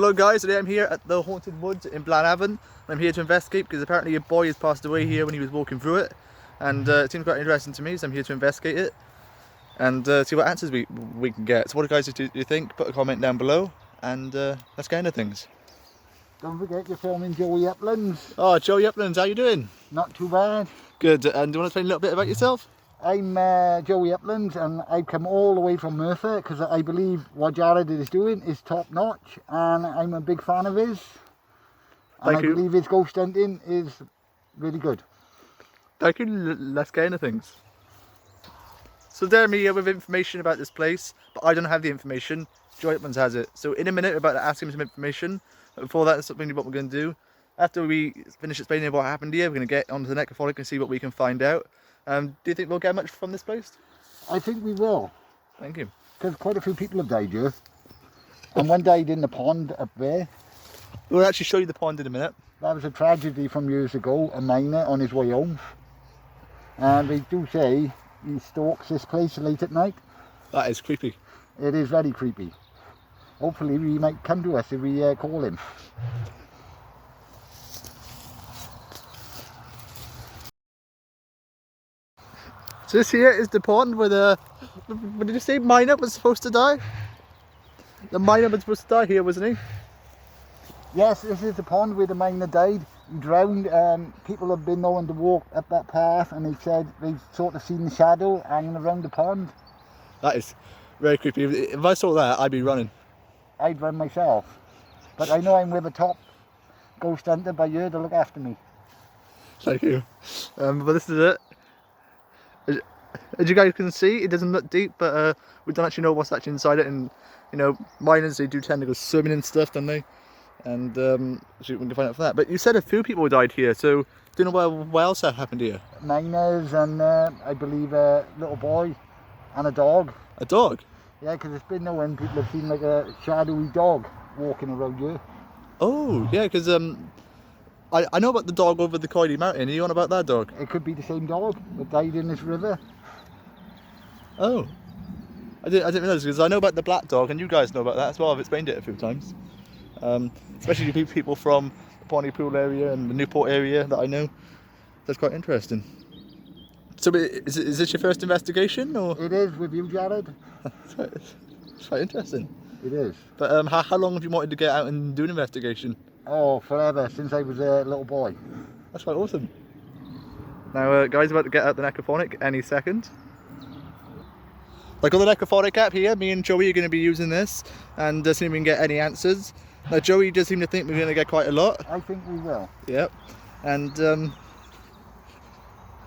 Hello guys, today I'm here at the Haunted Woods in Blanavon. I'm here to investigate because apparently a boy has passed away here when he was walking through it, and it seems quite interesting to me, so I'm here to investigate it and see what answers we can get. So what guys do you think? Put a comment down below and let's get into things. Don't forget you're filming Joey Uplands. Oh, Joey Uplands, how you doing? Not too bad. Good, and do you want to explain a little bit about yourself? I'm Joey Uplands, and I've come all the way from Merthyr because I believe what Jared is doing is top notch, and I'm a big fan of his. And I believe his ghost hunting is really good. Thank you, let's get into things. So there I'm here with information about this place, but I don't have the information. Joey Uplands has it. So in a minute we're about to ask him some information. But before that, that's something what we're going to do. After we finish explaining what happened here, we're going to get onto the necrophilic and see what we can find out. Do you think we'll get much from this place? I think we will. Thank you. Because quite a few people have died here. And one died in the pond up there. We'll actually show you the pond in a minute. That was a tragedy from years ago, a miner on his way home. And they do say he stalks this place late at night. That is creepy. It is very creepy. Hopefully he might come to us if we call him. So this here is the pond where the, what did you say, miner was supposed to die? The miner was supposed to die here, wasn't he? Yes, this is the pond where the miner died. He drowned. People have been known to walk up that path, and they said they've sort of seen the shadow hanging around the pond. That is very creepy. If I saw that, I'd be running. I'd run myself. But I know I'm with a top ghost hunter by you to look after me. Thank you. But this is it. As you guys can see, it doesn't look deep, but we don't actually know what's actually inside it. And you know, miners, they do tend to go swimming and stuff, don't they? And so we can find out from that. But you said a few people died here, so do you know what else happened here? Miners and I believe a little boy and a dog. A dog? Yeah, because it's been known people have seen like a shadowy dog walking around here. Oh, yeah, because I know about the dog over the Coily Mountain. Are you on about that dog? It could be the same dog that died in this river. Oh, I didn't realise, because I know about the black dog, and you guys know about that as well. I've explained it a few times. Especially to people from the Pontypool area and the Newport area that I know. That's quite interesting. So is this your first investigation, or? It is with you, Jared. It's quite interesting. It is. But how long have you wanted to get out and do an investigation? Oh, forever, since I was a little boy. That's quite awesome. Now, guys, about to get out the necrophonic any second. Like on the necrophonic app here, me and Joey are going to be using this and see if we can get any answers. Now, Joey does seem to think we're going to get quite a lot. I think we will. Yep. And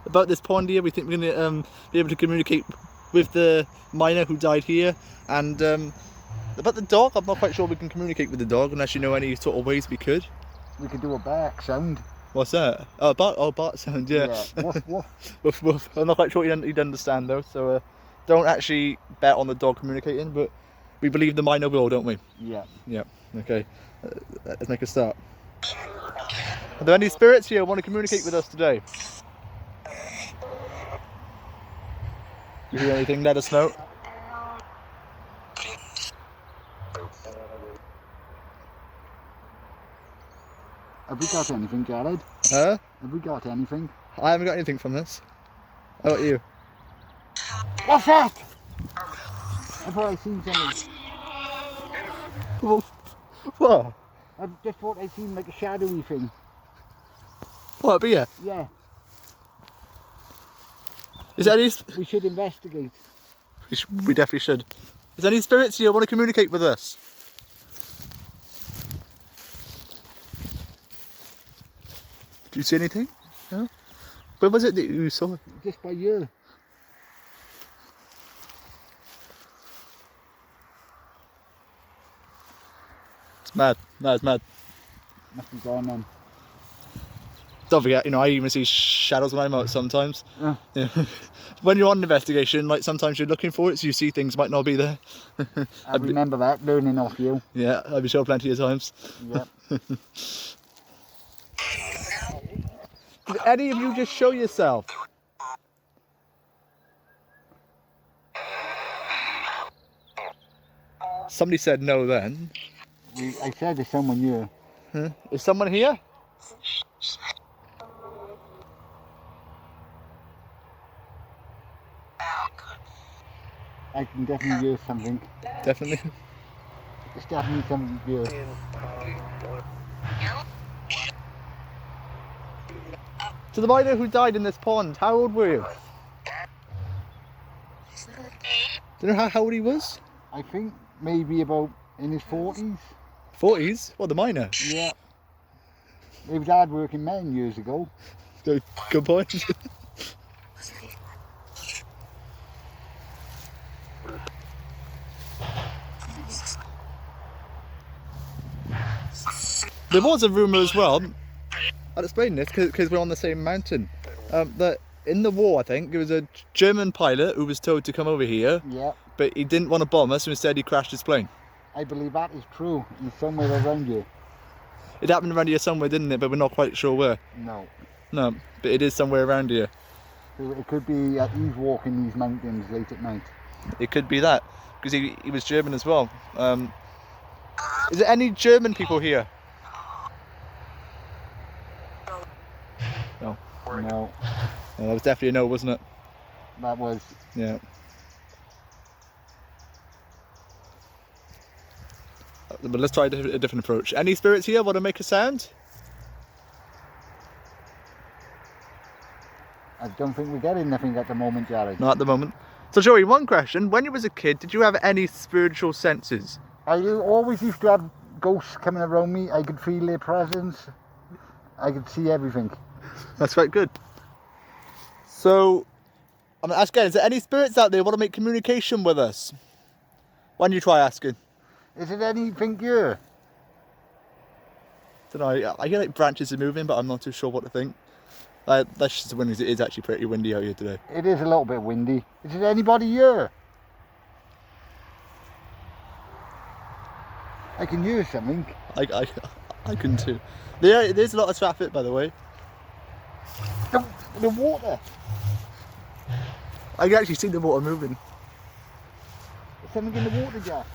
about this pond here, we think we're going to be able to communicate with the miner who died here. And about the dog, I'm not quite sure we can communicate with the dog unless you know any sort of ways we could. We could do a bark sound. What's that? Oh, bark sound, yeah. Woof, woof. Woof, woof. I'm not quite sure he'd understand though, so don't actually bet on the dog communicating, but we believe the miner will, don't we? Yeah. Yeah, okay. Let's make a start. Are there any spirits here who want to communicate with us today? If you hear anything, let us know. Have we got anything, Jared? Huh? Have we got anything? I haven't got anything from this. How about you? What's that? I thought I seen something. What? I just thought I seen like a shadowy thing. What, but yeah? Yeah. Is there any... We should investigate. We definitely should. Is there any spirits here who want to communicate with us? Did you see anything? No? Where was it that you saw? Just by you. It's mad. No, it's mad. Must be gone then. Don't forget, you know, I even see shadows when I'm out sometimes. Yeah. When you're on an investigation, like sometimes you're looking for it, so you see things might not be there. I remember that, learning off you. Yeah, I've been sure plenty of times. Yep. Did any of you just show yourself? Somebody said no then. I said there's someone here. Huh? Is someone here? I can definitely hear something. Definitely. There's definitely something here. So the miner who died in this pond, how old were you? Do you know how old he was? I think maybe about in his 40s. 40s? Well, the miner. Yeah. He was hard working man years ago. Good point. There was a rumour as well, I'll explain this because we're on the same mountain, that in the war, I think, there was a German pilot who was told to come over here, Yeah. but he didn't want to bomb us, so instead he crashed his plane. I believe that is true. He's somewhere around here. It happened around here somewhere, didn't it? But we're not quite sure where. No. No, but it is somewhere around here. So it could be that he's walking these mountains late at night. It could be that, because he was German as well. Is there any German people here? No. No. That was definitely a no, wasn't it? That was. Yeah. But let's try a different approach. Any spirits here want to make a sound? I don't think we're getting nothing at the moment, Jared. Not at the moment. So Joey, one question. When you was a kid, did you have any spiritual senses? I always used to have ghosts coming around me. I could feel their presence. I could see everything. That's quite good. So, I'm going to ask again, is there any spirits out there who want to make communication with us? Why don't you try asking? Is it anything here? I don't know, I hear like branches are moving, but I'm not too sure what to think. That's just the wind, because it is actually pretty windy out here today. It is a little bit windy. Is it anybody here? I can hear something. I can too. There's a lot of traffic, by the way. The water. I can actually see the water moving. There's something in the water, Jack.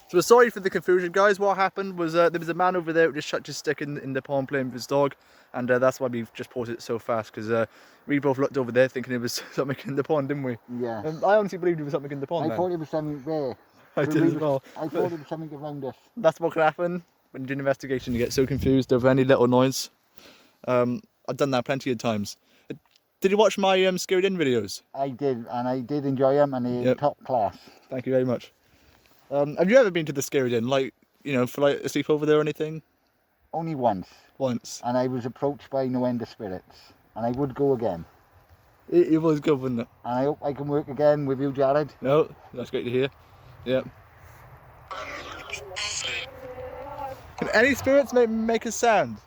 So sorry for the confusion, guys. What happened was there was a man over there who just chucked his stick in the pond playing with his dog, and that's why we've just paused it so fast, because we both looked over there thinking it was something in the pond, didn't we? Yeah. I honestly believed it was something in the pond. I thought it was something there. I did as well. I thought it was something around us. That's what can happen when you do an investigation. You get so confused over any little noise. I've done that plenty of times. Did you watch my Scared In videos? I did, and I did enjoy them, and they're top class. Thank you very much. Have you ever been to the Scared In, like, you know, for like a sleepover there or anything? Only once. Once. And I was approached by no end of spirits, and I would go again. It was good, wasn't it? And I hope I can work again with you, Jared. No, that's great to hear. Yeah. Can any spirits make a sound?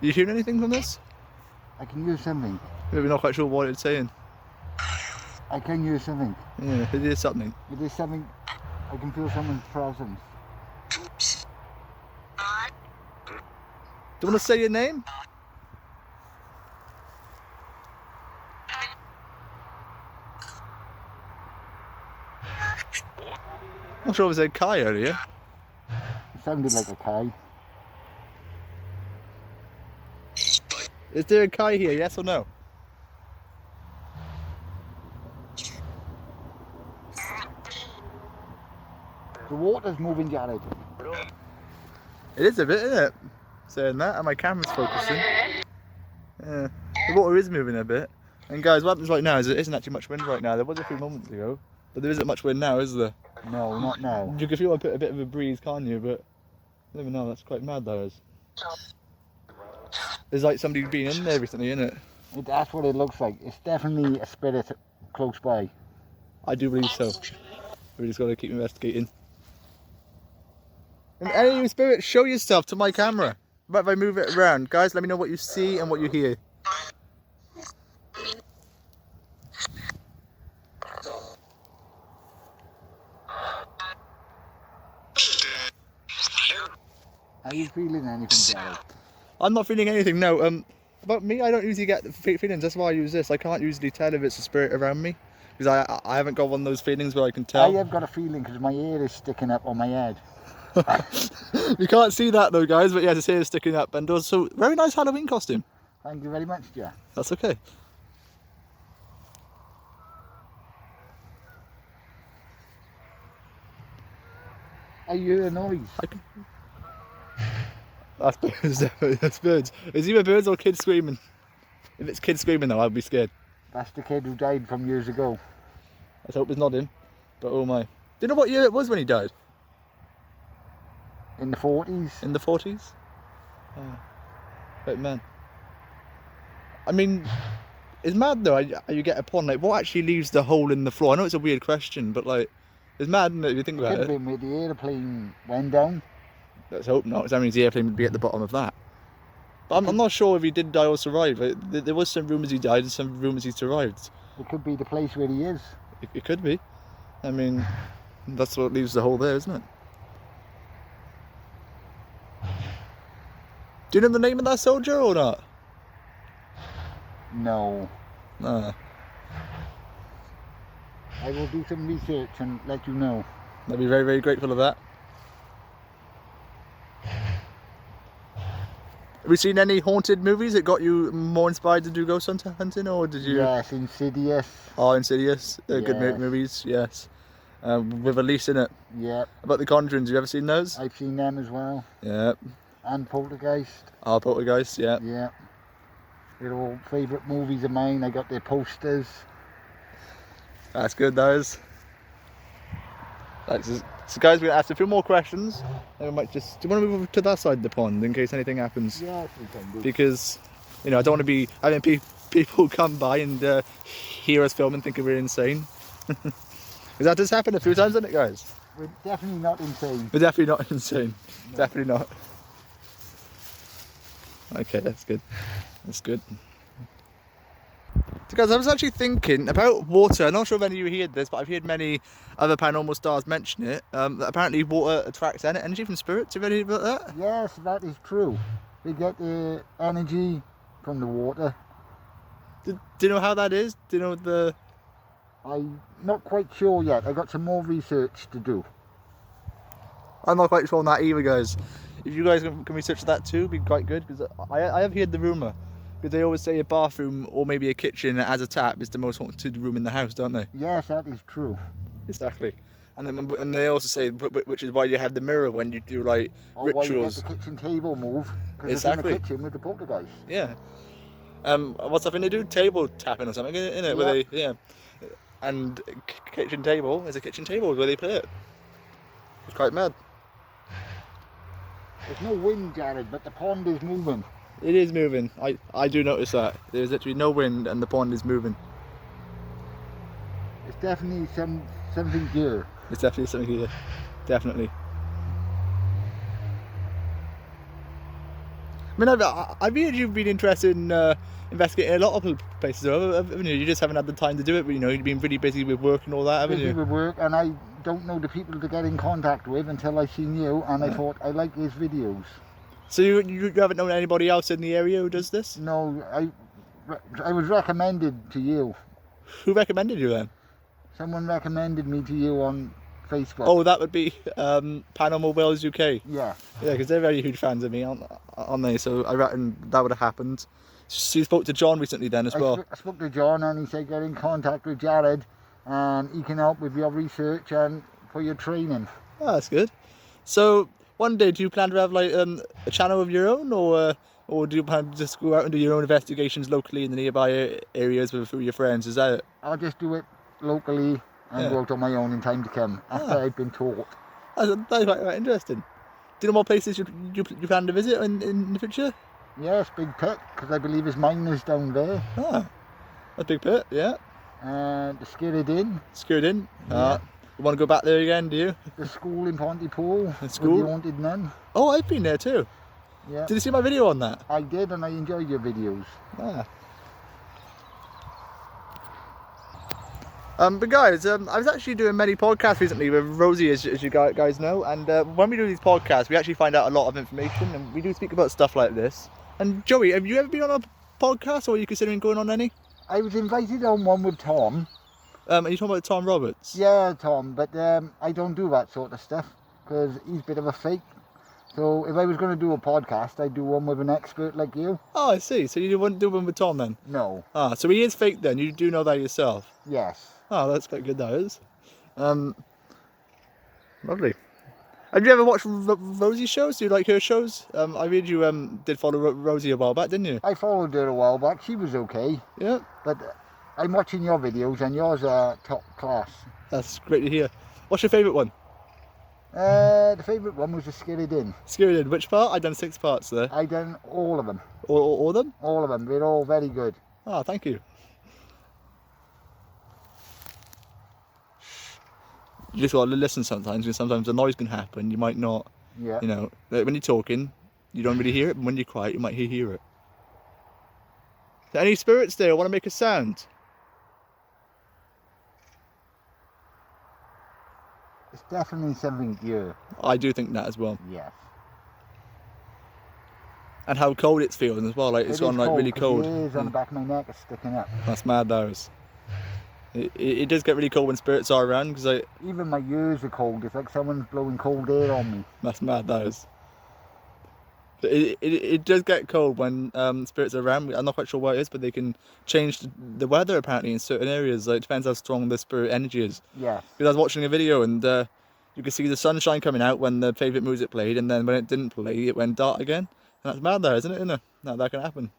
You hearing anything from this? I can hear something. Maybe not quite sure what it's saying. I can hear something. Yeah, it is something. It is something. I can feel someone's presence. Do you want to say your name? I'm not sure if I said Kai earlier. It sounded like a Kai. Is there a Kai here, yes or no? The water's moving, Jared. It is a bit, isn't it? Saying that, and my camera's focusing. Yeah, the water is moving a bit. And guys, what happens right now is there isn't actually much wind right now. There was a few moments ago, but there isn't much wind now, is there? No, not now. You can feel a bit of a breeze, can't you? But I don't even know, that's quite mad, that is. There's like somebody been in there recently, isn't it? That's what it looks like. It's definitely a spirit close by. I do believe so. We just got to keep investigating. And any of you spirits, show yourself to my camera. But if I move it around, guys, let me know what you see and what you hear. Are you feeling anything, Jared? I'm not feeling anything, no. About me, I don't usually get the feelings. That's why I use this. I can't usually tell if it's a spirit around me. Because I haven't got one of those feelings where I can tell. I have got a feeling because my hair is sticking up on my head. You can't see that though, guys, but yeah, his hair is sticking up. And also, very nice Halloween costume. Thank you very much, Jack. That's okay. I hear a noise. That's birds, definitely. That's birds. It's either birds or kids screaming. If it's kids screaming though, I'd be scared. That's the kid who died from years ago. Let's hope it's not him. But oh my. Do you know what year it was when he died? In the 40s. In the 40s? Oh. But man. I mean, it's mad though, you get upon, like, what actually leaves the hole in the floor? I know it's a weird question, but like, it's mad, isn't it, if you think about Could it? have been where the airplane went down. Let's hope not, because that means the airplane would be at the bottom of that. But I'm not sure if he did die or survive. There was some rumours he died and some rumours he survived. It could be the place where he is. It could be. I mean, that's what leaves the hole there, isn't it? Do you know the name of that soldier or not? No. Nah. I will do some research and let you know. I'd be very, very grateful of that. Have you seen any haunted movies that got you more inspired to do ghost hunting, or did you? Yes, Insidious. Oh, Insidious. They're good Yes. movies, yes. With Elise in it. Yep. About the Conjurings, you ever seen those? I've seen them as well. Yeah. And Poltergeist. Oh, Poltergeist, yeah. Yeah. They're all favourite movies of mine. I got their posters. That's good, those. So guys, we're going to ask a few more questions. And we might just... Do you want to move over to that side of the pond in case anything happens? Yes, we can do. Because, you know, I don't want to be having people come by and hear us film and think we're insane. Because that does happen a few times, doesn't it, guys? We're definitely not insane. We're definitely not insane. No. Definitely not. Okay, that's good. That's good. So guys, I was actually thinking about water. I'm not sure if any of you heard this, but I've heard many other paranormal stars mention it. That apparently water attracts energy from spirits. Have you ever heard about that? Yes, that is true. They get the energy from the water. Do you know how that is? Do you know the... I'm not quite sure yet. I got some more research to do. I'm not quite sure on that either, guys. If you guys can research that too, it'd be quite good, because I have heard the rumour. Because they always say a bathroom or maybe a kitchen that has a tap is the most haunted room in the house, don't they? Yes, that is true. Exactly. And they also say, which is why you have the mirror when you do like Or why you get rituals. the kitchen table move. Because Exactly. it's in the kitchen with the poltergeist. Yeah. What's that thing they do? Table tapping or something, isn't it? Yeah. Where they, yeah. And kitchen table is a kitchen table where they put it. It's quite mad. There's no wind, Jared, but the pond is moving. It is moving. I do notice that. There's literally no wind and the pond is moving. It's definitely something here. It's definitely something here. Definitely. I mean, I've heard you've been interested in investigating a lot of places, haven't you? You just haven't had the time to do it, but you know, you've been really busy with work and all that, haven't Busy you? with work, and I don't know the people to get in contact with until I seen you, and I thought I like his videos. So you haven't known anybody else in the area who does this? No, I was recommended to you. Who recommended you then? Someone recommended me to you on Facebook. Oh, that would be Paranormal Wales UK. Yeah. Yeah, because they're very huge fans of me, aren't they? So I reckon that would have happened. So you spoke to John recently then as well? I spoke to John, and he said get in contact with Jared, and he can help with your research and for your training. Oh, that's good. So one day, do you plan to have like a channel of your own, or do you plan to just go out and do your own investigations locally in the nearby areas with your friends? Is that it? I'll just do it locally and go out on my own in time to come after I've been taught. That's quite interesting. Do you know more places you plan to visit in the future? Yes, Big Pit, because I believe his mine is down there. Ah, a big pit, yeah. And the Skirrid Inn. Skirrid Inn. Yeah. You want to go back there again, do you? The school in Pontypool. The school? With the haunted nun. Oh, I've been there too. Yeah. Did you see my video on that? I did, and I enjoyed your videos. Ah. But guys, I was actually doing many podcasts recently with Rosie, as you guys know, and when we do these podcasts, we actually find out a lot of information, and we do speak about stuff like this. And Joey, have you ever been on a podcast, or are you considering going on any? I was invited on one with Tom. Are you talking about Tom Roberts? Yeah, Tom, but I don't do that sort of stuff because he's a bit of a fake. So if I was going to do a podcast, I'd do one with an expert like you. Oh, I see. So you wouldn't do one with Tom then? No. Ah, so he is fake then. You do know that yourself. Yes. Oh, that's quite good, that is. Lovely. Have you ever watched Rosie's shows? Do you like her shows? I read you did follow Rosie a while back, didn't you? I followed her a while back. She was okay. Yeah. But I'm watching your videos and yours are top class. That's great to hear. What's your favourite one? The favourite one was the Skeleton. Skeleton. Which part? I've done 6 parts there. I done all of them. All of them? All of them. They're all very good. Ah, thank you. You just got to listen sometimes, because sometimes a noise can happen. You might not, Yeah. you know, like when you're talking, you don't really hear it, but when you're quiet, you might hear it. Any spirits there want to make a sound? It's definitely something here. I do think that as well. Yes. And how cold it's feeling as well, like it's gone like really cold. The hairs on the back of my neck are sticking up. That's mad, those. It does get really cold when spirits are around, because like, Even my ears are cold. It's like someone's blowing cold air on me. that's mad, those. But it does get cold when spirits are around. I'm not quite sure what it is, but they can change the weather apparently in certain areas. Like, it depends how strong the spirit energy is. Yes. Because I was watching a video and you could see the sunshine coming out when the favourite music played, and then when it didn't play, it went dark again. And that's mad, there, isn't it? Isn't it? No, that can happen.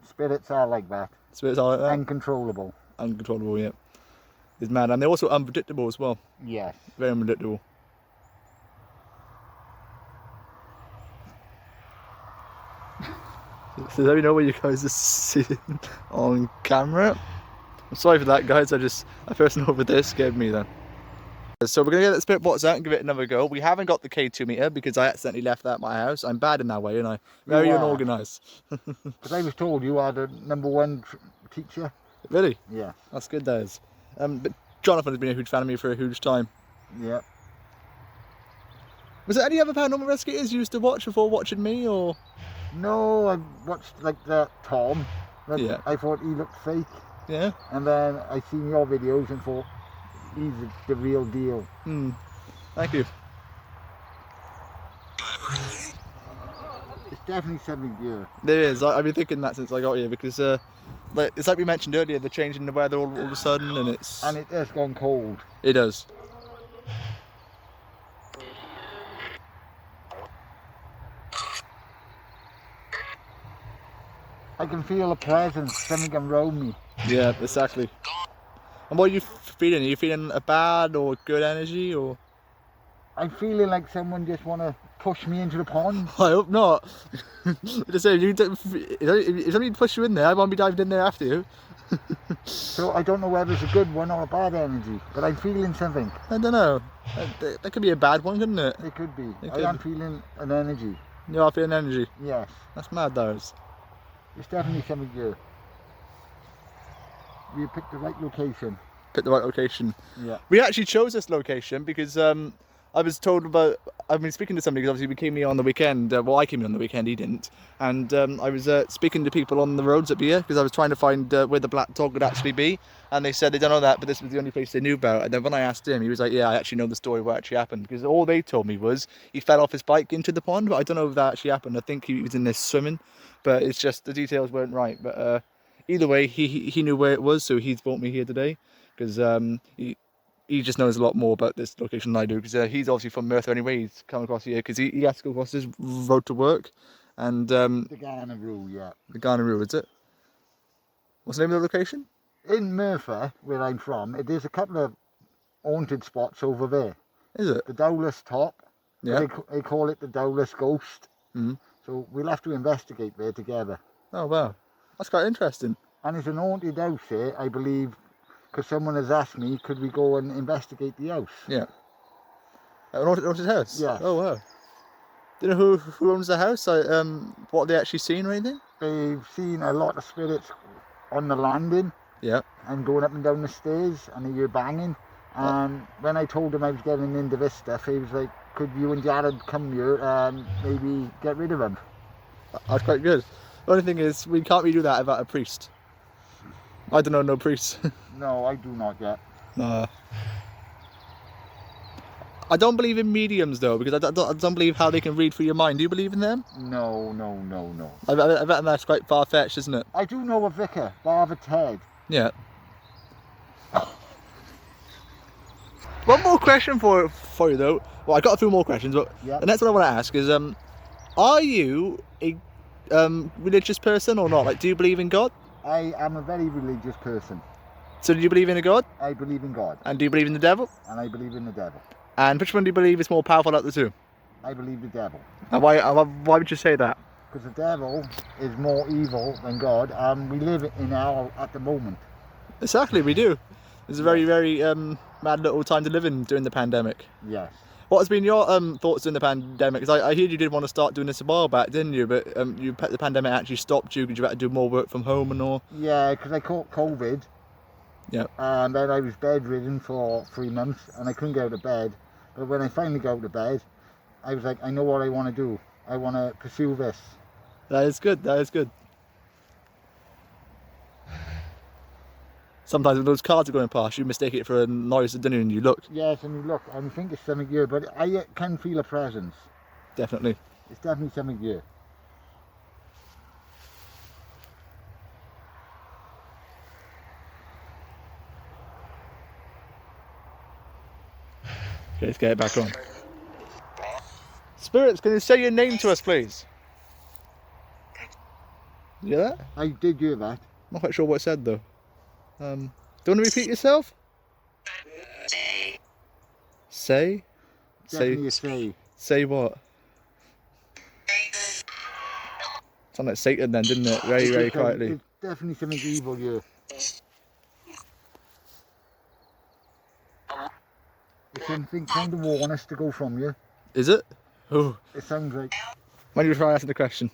Spirits are like that. Spirits are like that. Uncontrollable. Uncontrollable, yeah. It's mad, and they're also unpredictable as well. Yes. Very unpredictable. So let me know what you guys are seeing on camera. I'm sorry for that, guys. A person over there scared me then. So we're gonna get the spirit box out and give it another go. We haven't got the K2 meter because I accidentally left that at my house. I'm bad in that way, and I'm very unorganised. Because I was told you are the #1 teacher. Really? Yeah. That's good, that is. But Jonathan has been a huge fan of me for a huge time. Yeah. Was there any other paranormal investigators you used to watch before watching me, or? No, I watched like that Tom. Yeah. I thought he looked fake. Yeah. And then I seen your videos and thought he's the real deal. Thank you. It's definitely something here. There is. I've been thinking that since I got here, because like, it's like we mentioned earlier, the change in the weather all of a sudden, and it has gone cold. It does. I can feel a presence, something around me. Yeah, exactly. And what are you feeling? Are you feeling a bad or good energy, or? I'm feeling like someone just want to push me into the pond. I hope not. Just say, if somebody push you in there, I won't be diving in there after you. So I don't know whether it's a good one or a bad energy, but I'm feeling something. I don't know. That could be a bad one, couldn't it? It could be. It I could. am feeling an energy. You are feeling energy? Yes. That's mad, those. It's definitely something good. We picked the right location. Pick the right location. Yeah. We actually chose this location because I was told about. I've been speaking to somebody because obviously we came here on the weekend. Well, I came here on the weekend. He didn't. And I was speaking to people on the roads up here because I was trying to find where the black dog would actually be. And they said they don't know that, but this was the only place they knew about. And then when I asked him, he was like, "Yeah, I actually know the story what actually happened." Because all they told me was he fell off his bike into the pond, but I don't know if that actually happened. I think he was in there swimming, but it's just the details weren't right. But either way, he knew where it was, so he's brought me here today because he just knows a lot more about this location than I do, because he's obviously from Merthyr anyway. He's come across here because he has to go across this road to work. And the Ghana Rule, yeah. The Ghana Rule, is it? What's the name of the location? In Merthyr, where I'm from, there's a couple of haunted spots over there. Is it? The Dowless Top. Yeah. They call it the Dowless Ghost. Mm. So we'll have to investigate there together. Oh wow, that's quite interesting. And it's an haunted house there, I believe, because someone has asked me, could we go and investigate the house? Yeah. An haunted house? Yes. Oh wow. Do you know who owns the house? Like, what they actually seen or anything? They've seen a lot of spirits on the landing. Yeah. and going up and down the stairs, and I hear banging. And when I told him I was getting into this stuff, he was like, could you and Jared come here and maybe get rid of him? That's quite good. The only thing is, we can't really do that without a priest. I don't know no priests. No, I do not yet. No. I don't believe in mediums though, because I don't believe how they can read through your mind. Do you believe in them? No, no, no, no. I bet that's quite far-fetched, isn't it? I do know a vicar, Father Ted. Yeah. One more question for you though. Well, I got a few more questions, but Yeah. the next one I want to ask is, are you a religious person or not? Like, do you believe in God? I am a very religious person. So do you believe in a God? I believe in God. And do you believe in the devil? And I believe in the devil. And which one do you believe is more powerful out of the two? I believe the devil. And why would you say that? Because the devil is more evil than God, and we live in hell at the moment. Exactly, we do. It's a very, very mad little time to live in during the pandemic. Yes. What has been your thoughts during the pandemic? Because I heard you did want to start doing this a while back, didn't you? But the pandemic actually stopped you because you had to do more work from home and all. Yeah, because I caught COVID. Yeah. And then I was bedridden for 3 months, and I couldn't get out of bed. But when I finally got out of bed, I was like, I know what I want to do. I want to pursue this. That is good. That is good. Sometimes when those cars are going past, you mistake it for a noise, don't you? And you look. Yes, and you look, and you think it's something here, but I can feel a presence. Definitely. It's definitely something here. Okay, let's get it back on. Spirits, can you say your name to us, please? You hear that? I did hear that. I'm not quite sure what it said though. Do you want to repeat yourself? Say? Definitely a say. Say what? Sounded like Satan then, didn't it? Very, very quietly. It's definitely something evil here. It's something kind of warn us to go from you. Is it? Oh. It sounds like. When you try asking the question.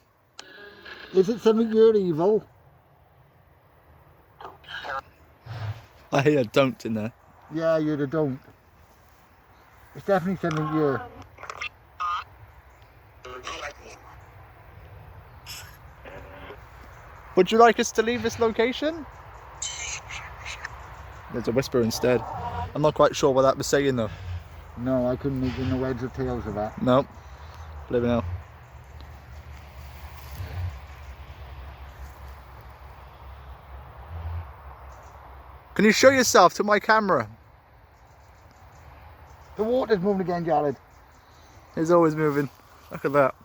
Is it something you're evil? I hear don't in there. Yeah, you're the don't. It's definitely something you're. Would you like us to leave this location? There's a whisper instead. I'm not quite sure what that was saying though. No, I couldn't make no heads or tails of that. No. Believe it now. Can you show yourself to my camera? The water's moving again, Jared. It's always moving. Look at that.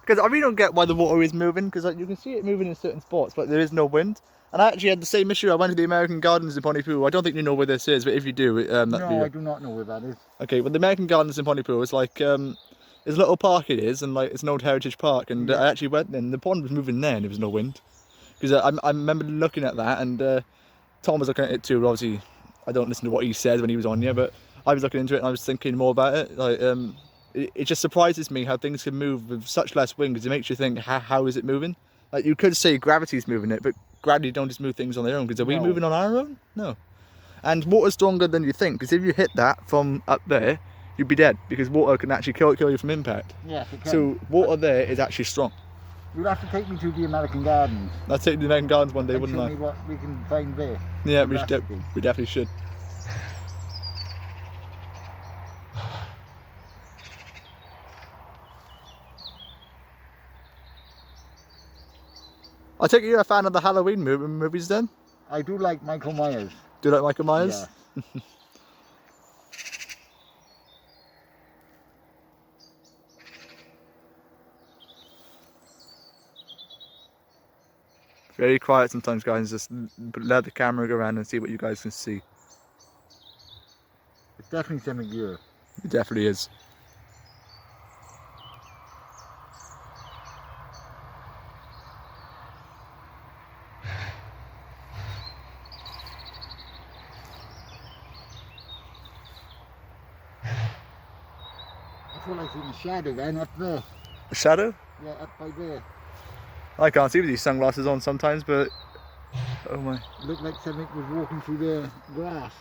Because I really don't get why the water is moving, because like, you can see it moving in certain spots, but there is no wind. And I actually had the same issue. I went to the American Gardens in Pontypool. I don't think you know where this is, but if you do, No, I do not know where that is. Okay, well the American Gardens in Pontypool is like, it's a little park it is, and like it's an old heritage park. And Yeah. I actually went there, and the pond was moving there, and there was no wind. Because I remember looking at that, and Tom was looking at it too. But obviously, I don't listen to what he said when he was on here, but I was looking into it, and I was thinking more about it. Like, it just surprises me how things can move with such less wind, because it makes you think, how is it moving? Like you could say gravity's moving it, but gravity don't just move things on their own, because are we No. moving on our own? No. And water's stronger than you think, because if you hit that from up there, you'd be dead, because water can actually kill you from impact. Yes, it can. So water there is actually strong. You'll have to take me to the American Gardens. I'd take the American Gardens one day, and wouldn't show I? me what we can find there. Yeah, Investigate. we definitely should. I take it you're a fan of the Halloween movies then? I do like Michael Myers. Do you like Michael Myers? Yeah. Very quiet sometimes, guys. Just let the camera go around and see what you guys can see. It's definitely something here. It definitely is. I feel like in the shadow then, up there. A shadow? Yeah, up by there. I can't see with these sunglasses on sometimes, but Oh my. It looked like something was walking through the grass.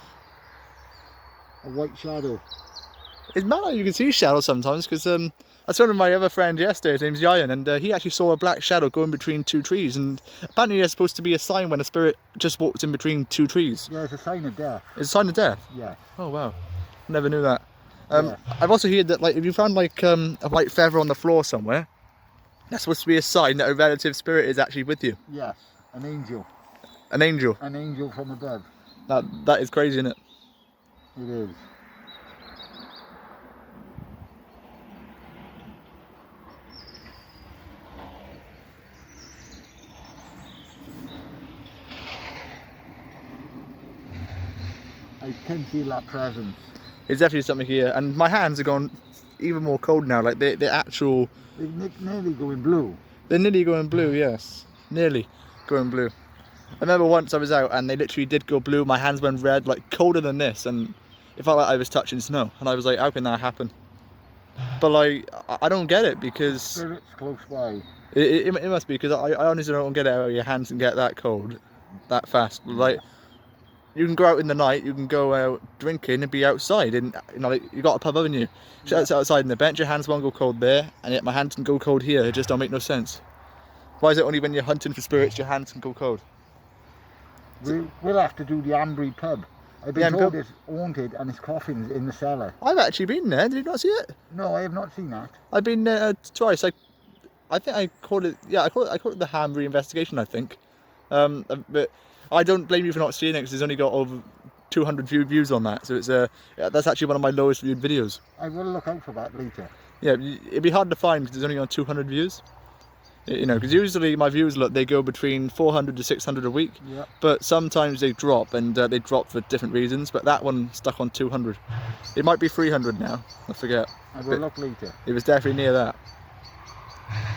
A white shadow. It's mad how you can see shadows sometimes, because I was talking to my other friend yesterday, his name's Yayan, and he actually saw a black shadow going between two trees, and apparently there's supposed to be a sign when a spirit just walks in between two trees. Yeah, it's a sign of death. It's a sign of death? Yeah. Oh wow, never knew that. Yeah. I've also heard that like if you found like a white feather on the floor somewhere, that's supposed to be a sign that a relative spirit is actually with you. Yes, an angel. An angel. An angel from above. That is crazy, isn't it? It is. I can feel that presence. It's definitely something here, and my hands are gone even more cold now. Like the actual. They're nearly going blue. They're nearly going blue. Yes, nearly going blue. I remember once I was out and they literally did go blue. My hands went red, like colder than this, and it felt like I was touching snow. And I was like, how can that happen? But like, I don't get it because Spirits close by. it must be because I honestly don't get it how your hands can get that cold, that fast. Like, you can go out in the night, you can go out drinking and be outside, and you know, like, you got a pub, haven't you? Yeah. Outside in the bench, your hands won't go cold there, and yet my hands can go cold here. It just don't make no sense. Why is it only when you're hunting for spirits your hands can go cold? We'll have to do the Ambry pub. I've been told it's haunted and it's coffins in the cellar. I've actually been there. Did you not see it? No, I have not seen that. I've been there twice. I think I called it. Yeah, I call it the Ham reinvestigation. I think. But I don't blame you for not seeing it because it's only got over 200 views on that. So it's yeah, that's actually one of my lowest viewed videos. I will look out for that later. Yeah, it'd be hard to find because it's only on 200 views. You know, because usually my views they go between 400 to 600 a week. Yep. But sometimes they drop, and they drop for different reasons. But that one stuck on 200. It might be 300 now. I forget. I will look later. It was definitely near that.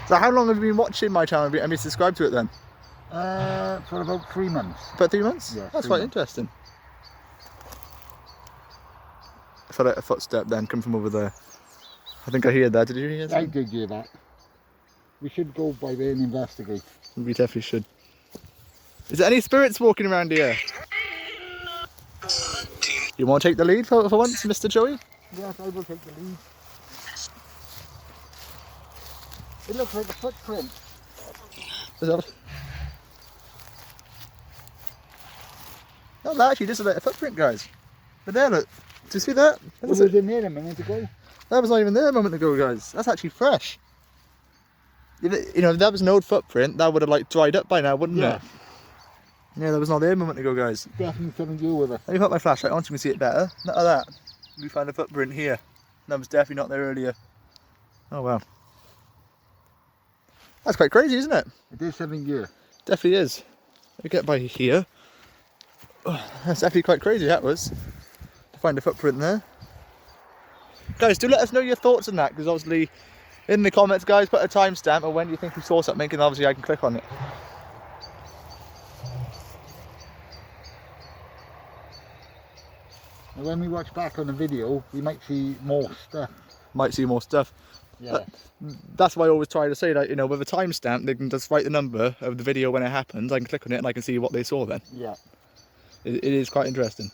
So how long have you been watching my channel? Have you subscribed to it then? For about 3 months. About 3 months? Yeah, that's 3 quite months. interesting. I felt like a footstep then come from over there. I think I heard that. Did you hear that? I did hear that. We should go by there and investigate. We definitely should. Is there any spirits walking around here? You want to take the lead for once, Mr. Joey? Yes, I will take the lead. It looks like a footprint. Is that... Oh, that actually just like a footprint, guys. But there, look. Do you see that? It was in there a minute ago. That was not even there a moment ago, guys. That's actually fresh. You know, if that was an old footprint, that would have like dried up by now, wouldn't it? Yeah, that was not there a moment ago, guys. Definitely something to do with it. Let me put my flashlight on so we can see it better. Look at that. We found a footprint here. That was definitely not there earlier. Oh wow. That's quite crazy, isn't it? It is something here. Definitely is. We get by here. Oh, that's definitely quite crazy, that was. To find a footprint there. Guys, do let us know your thoughts on that, because obviously in the comments, guys, put a timestamp or when you think you saw something, and obviously I can click on it. And when we watch back on the video, we might see more stuff. Might see more stuff. Yeah. That's why I always try to say that, you know, with a timestamp, they can just write the number of the video when it happens. I can click on it and I can see what they saw then. Yeah. It is quite interesting.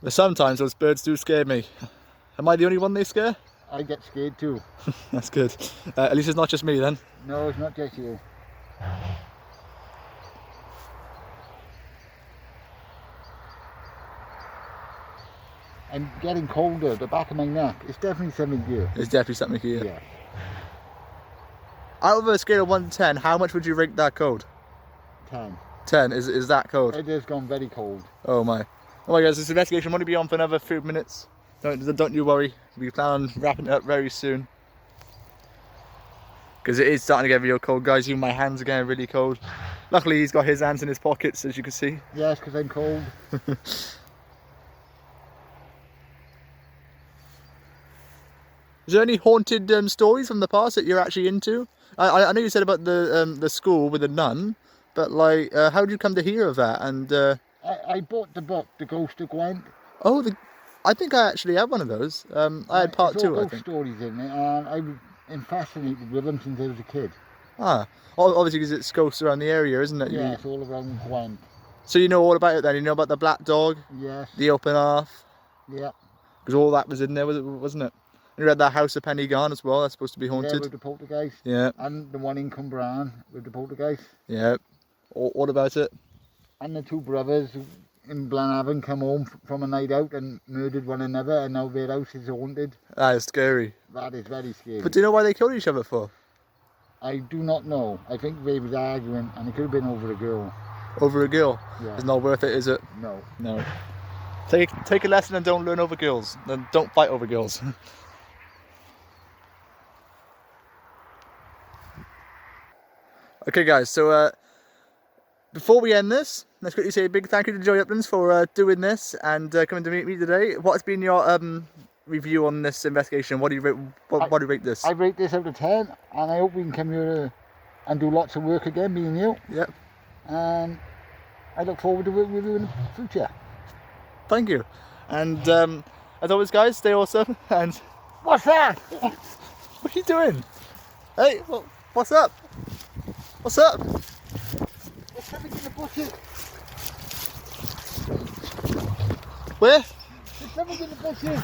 But sometimes those birds do scare me. Am I the only one they scare? I get scared too. That's good. At least it's not just me then. No, it's not just you. I'm getting colder, the back of my neck. It's definitely something here. It's definitely something here. Yeah. Out of a scale of 1 to 10, how much would you rate that cold? 10. 10, is that cold? It has gone very cold. Oh my. Oh my guys, this investigation will only be on for another few minutes. Don't you worry. We plan on wrapping it up very soon. Because it is starting to get real cold, guys. Even my hands are getting really cold. Luckily, he's got his hands in his pockets, as you can see. Yes, because I'm cold. Is there any haunted stories from the past that you're actually into? I know you said about the school with the nun, but like, how did you come to hear of that? And I bought the book, The Ghost of Gwent. oh, I think I actually have one of those. I had part There's 2, all I ghost think. stories in it, and I've been fascinated with them since I was a kid. Ah, obviously because it's ghosts around the area, isn't it? Yeah, it's all around Gwent. So you know all about it then? You know about the black dog, Yes. the open hearth, Yeah. because all that was in there, wasn't it? And you had that house of Penny Garn as well. That's supposed to be Yeah, haunted. with the poltergeist. Yeah. And the one in Cumbraen with the poltergeist. Yeah. What about it? And the two brothers in Blanavon come home from a night out and murdered one another, and now their house is haunted. That is scary. That is very scary. But do you know why they killed each other for? I do not know. I think they was arguing, and it could have been over a girl. Over a girl? Yeah. It's not worth it, is it? No. No. Take a lesson and don't learn over girls. And don't fight over girls. Okay guys, so before we end this, let's quickly say a big thank you to Joey Uplands for doing this and coming to meet me today. What's been your review on this investigation? What do you rate, what do you rate this? I rate this out of 10, and I hope we can come here and do lots of work again, me and you. Yep. And I look forward to working with you in the future. Thank you. And as always guys, stay awesome and... What's that? What are you doing? Hey, what's up? What's up? There's something in the bushes. Where? There's something in the bushes.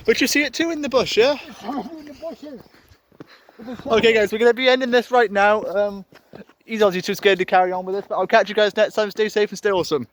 But you see it too in the bush, yeah? There's something in the bushes. Okay guys, we're going to be ending this right now. He's obviously too scared to carry on with this, but I'll catch you guys next time. Stay safe and stay awesome.